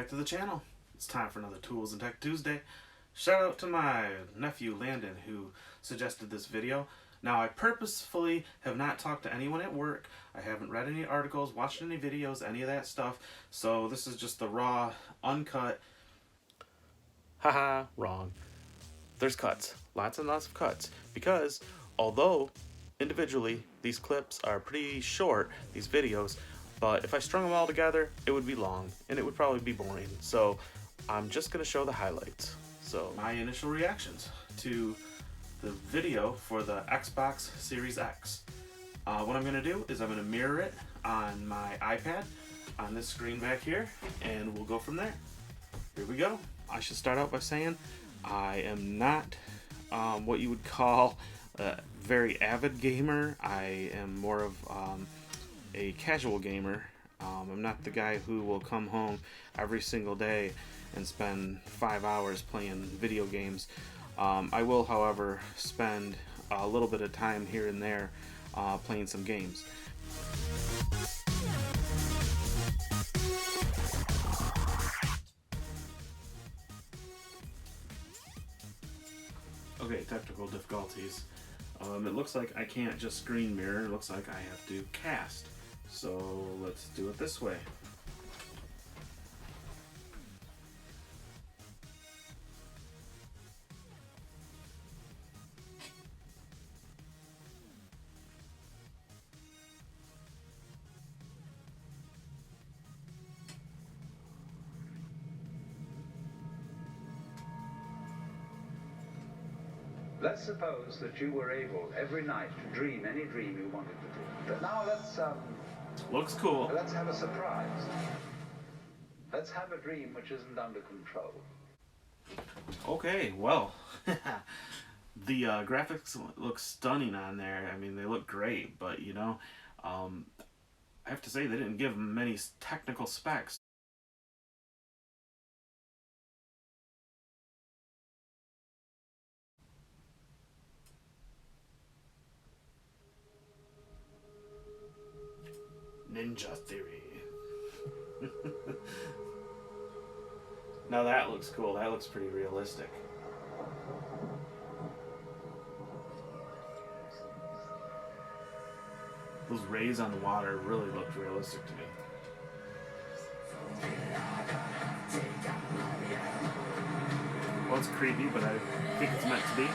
back to the channel. It's time for another Tools and Tech Tuesday. Shout out to my nephew Landon who suggested this video. Now I purposefully have not talked to anyone at work. I haven't read any articles, watched any videos, any of that stuff. So this is just the raw, uncut. Haha, wrong. There's cuts. Lots and lots of cuts. Because although individually these clips are pretty short, these videos, but if I strung them all together, it would be long, and it would probably be boring. So I'm just going to show the highlights. So my initial reactions to the video for the Xbox Series X. What I'm going to do is I'm going to mirror it on my iPad on this screen back here, and we'll go from there. Here we go. I should start out by saying I am not what you would call a very avid gamer. I am more of a casual gamer. I'm not the guy who will come home every single day and spend 5 hours playing video games. I will, however, spend a little bit of time here and there playing some games. Okay, technical difficulties. It looks like I can't just screen mirror. It looks like I have to cast. So let's do it this way. Let's suppose that you were able every night to dream any dream you wanted to dream. But now looks cool. Let's have a surprise. Let's have a dream which isn't under control. Okay, well, the graphics look stunning on there. I mean, they look great, but you know, I have to say they didn't give them many technical specs. Ninja Theory. Now that looks cool. That looks pretty realistic. Those rays on the water really looked realistic to me. Well, it's creepy, but I think it's meant to be.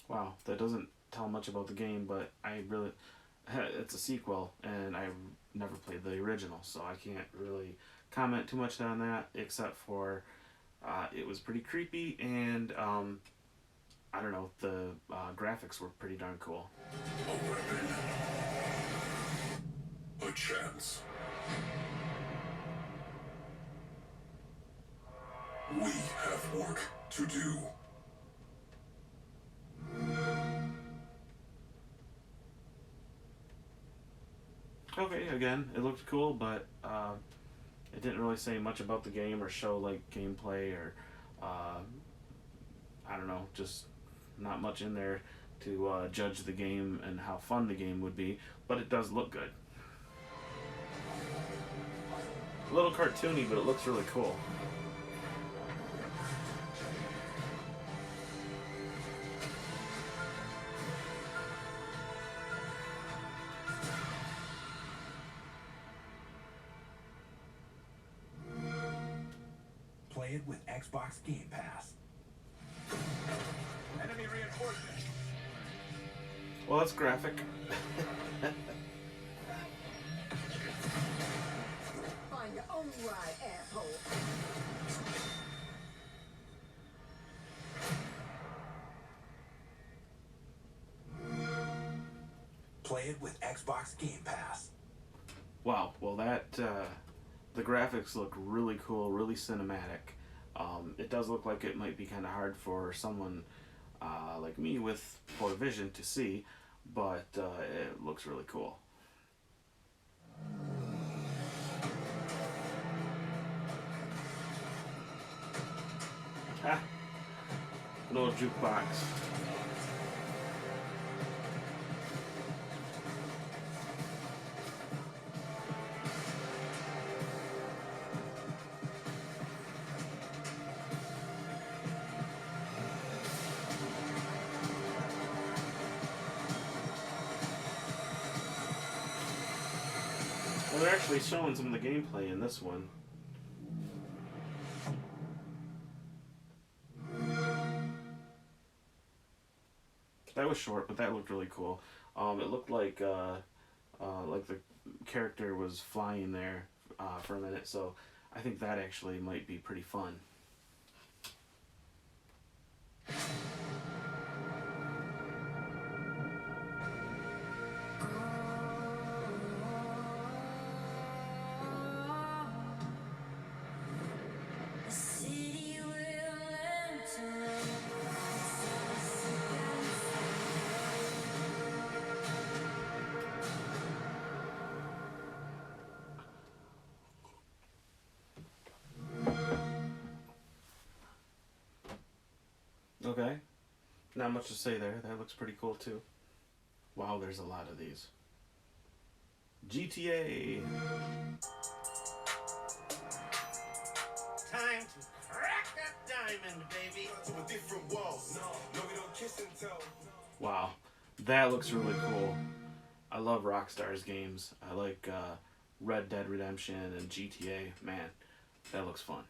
Wow, that doesn't tell much about the game, but it's a sequel, and I never played the original, so I can't really comment too much on that, except for it was pretty creepy, and I don't know, the graphics were pretty darn cool. A weapon. A chance. We have work to do. Okay, again, it looked cool, but it didn't really say much about the game or show like gameplay or I don't know, just not much in there to judge the game and how fun the game would be, but it does look good. A little cartoony, but it looks really cool. Play it with Xbox Game Pass. Enemy reinforcement. Well, it's graphic. Find your own ride, asshole. Play it with Xbox Game Pass. Wow, well that, the graphics look really cool, really cinematic. It does look like it might be kind of hard for someone like me with poor vision to see, but it looks really cool. Ha! Little jukebox. And they're actually showing some of the gameplay in this one. That was short, but that looked really cool. It looked like the character was flying there for a minute, so I think that actually might be pretty fun. Okay, not much to say there. That looks pretty cool too. Wow, there's a lot of these. GTA. Time to crack that diamond, baby. To a different world. No, we don't kiss and tell. Wow, that looks really cool. I love Rockstar's games. I like Red Dead Redemption and GTA. Man, that looks fun.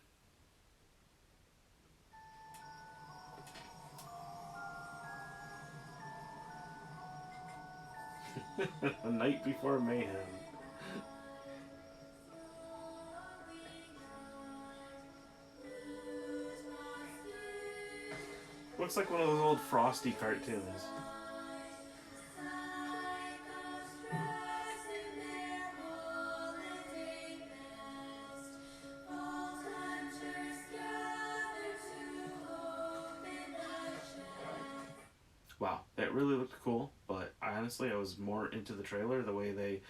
A Night Before Mayhem. Looks like one of those old Frosty cartoons. Wow, that really looked cool, but honestly I was more into the trailer, the way they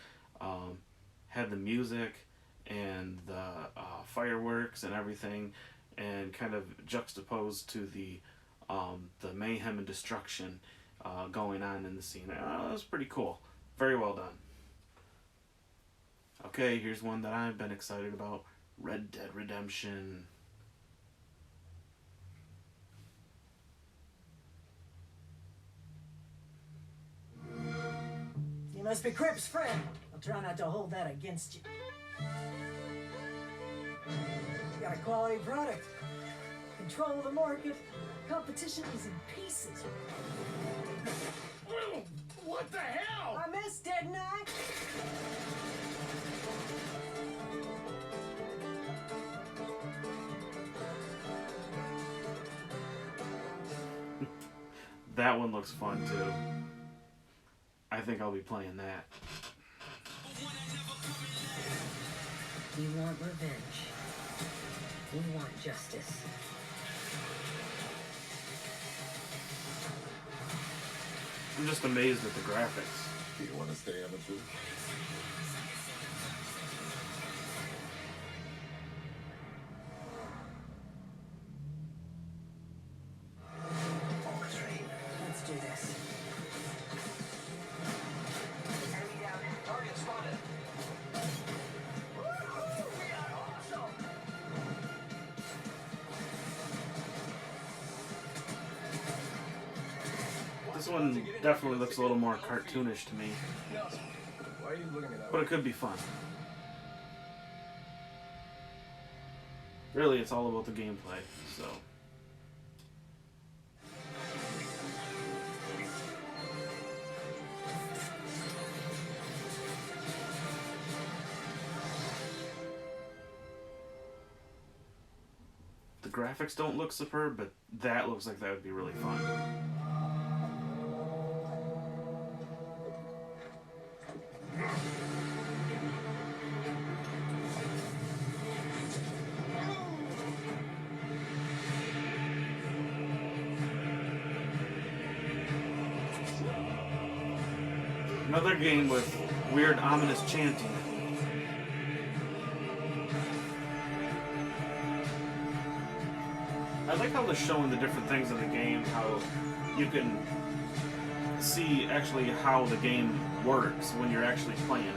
had the music and the fireworks and everything, and kind of juxtaposed to the mayhem and destruction going on in the scene. That was pretty cool. Very well done. Okay, here's one that I've been excited about. Red Dead Redemption. You must be Crip's friend. I'll try not to hold that against you. You got a quality product. Control the market. Competition is in pieces. What the hell? I missed, didn't I? That one looks fun too. I think I'll be playing that. You want revenge. We want justice. I'm just amazed at the graphics. Do you want to stay amateur? Let's do this. Enemy down. Target spotted. Woohoo! We are awesome! This one definitely looks a little more cartoonish to me, Why are you looking at but it could be fun. Really, it's all about the gameplay, so. The graphics don't look superb, but that looks like that would be really fun. Another game with weird, ominous chanting. I like how they're showing the different things in the game, how you can see actually how the game works when you're actually playing it.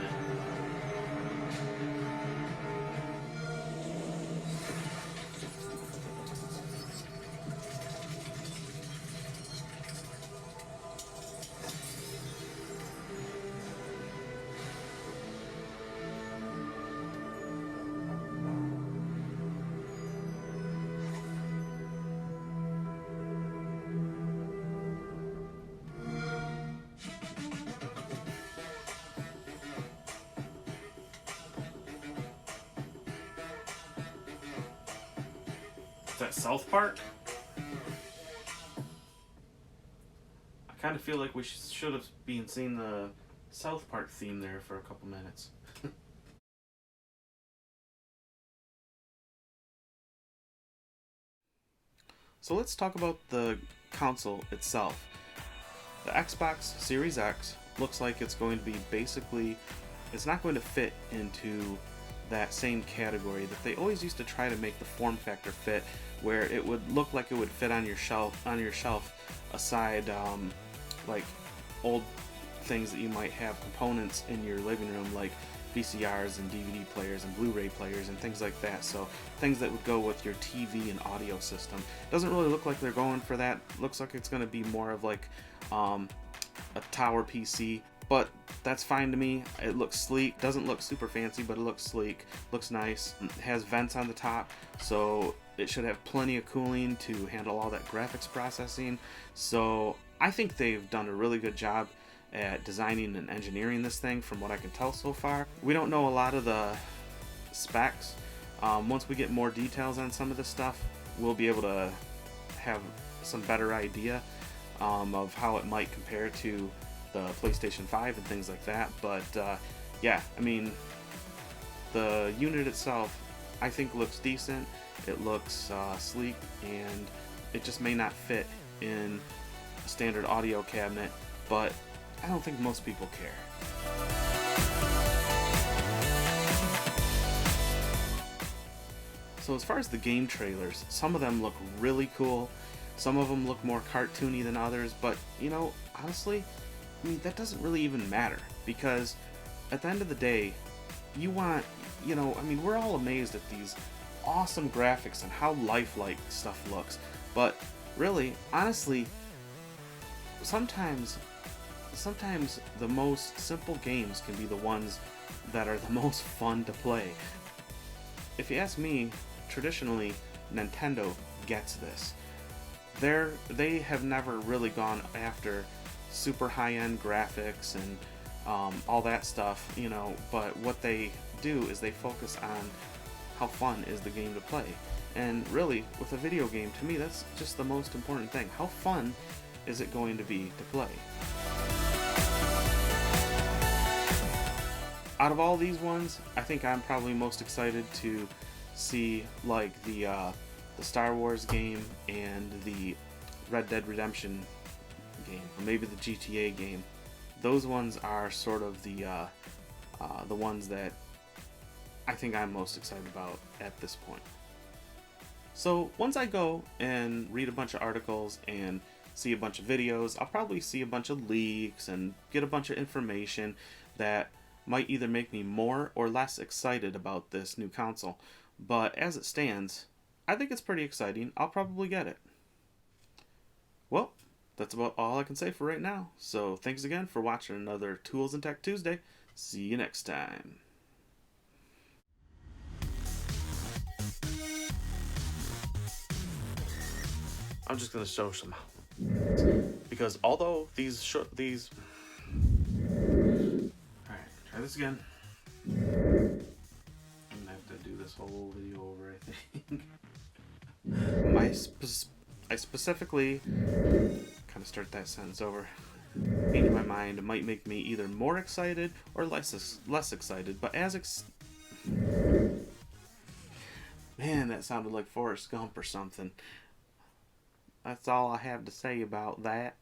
that South Park? I kind of feel like we should have been seeing the South Park theme there for a couple minutes. So let's talk about the console itself. The Xbox Series X looks like it's going to be basically, it's not going to fit into that same category that they always used to try to make the form factor fit, where it would look like it would fit on your shelf aside like old things that you might have, components in your living room like VCRs and DVD players and Blu-ray players and things like that. So things that would go with your TV and audio system. Doesn't really look like they're going for that. Looks like it's going to be more of like a tower PC, but that's fine to me. It looks sleek. Doesn't look super fancy, but it looks sleek. Looks nice. It has vents on the top, so it should have plenty of cooling to handle all that graphics processing. So I think they've done a really good job at designing and engineering this thing from what I can tell so far. We don't know a lot of the specs. Once we get more details on some of this stuff, we'll be able to have some better idea of how it might compare to the PlayStation 5 and things like that. But yeah, I mean, the unit itself I think looks decent. It looks sleek, and it just may not fit in a standard audio cabinet, but I don't think most people care. So as far as the game trailers, some of them look really cool. Some of them look more cartoony than others, but you know, honestly, I mean, that doesn't really even matter, because at the end of the day, you want, you know, I mean, we're all amazed at these awesome graphics and how lifelike stuff looks, but really, honestly, sometimes the most simple games can be the ones that are the most fun to play. If you ask me, traditionally, Nintendo gets this. They have never really gone after super high-end graphics and all that stuff, you know, but what they do is they focus on how fun is the game to play. And really, with a video game, to me, that's just the most important thing. How fun is it going to be to play? Out of all these ones, I think I'm probably most excited to see like the Star Wars game and the Red Dead Redemption game, or maybe the GTA game. Those ones are sort of the ones that I think I'm most excited about at this point. So once I go and read a bunch of articles and see a bunch of videos, I'll probably see a bunch of leaks and get a bunch of information that might either make me more or less excited about this new console. But as it stands, I think it's pretty exciting. I'll probably get it. Well, that's about all I can say for right now. So thanks again for watching another Tools and Tech Tuesday. See you next time. I'm just going to show some, because although these Alright, try this again. I'm gonna have to do this whole video over, I think. I specifically kind of start that sentence over. Changing my mind might make me either more excited or less excited, but man, that sounded like Forrest Gump or something. That's all I have to say about that.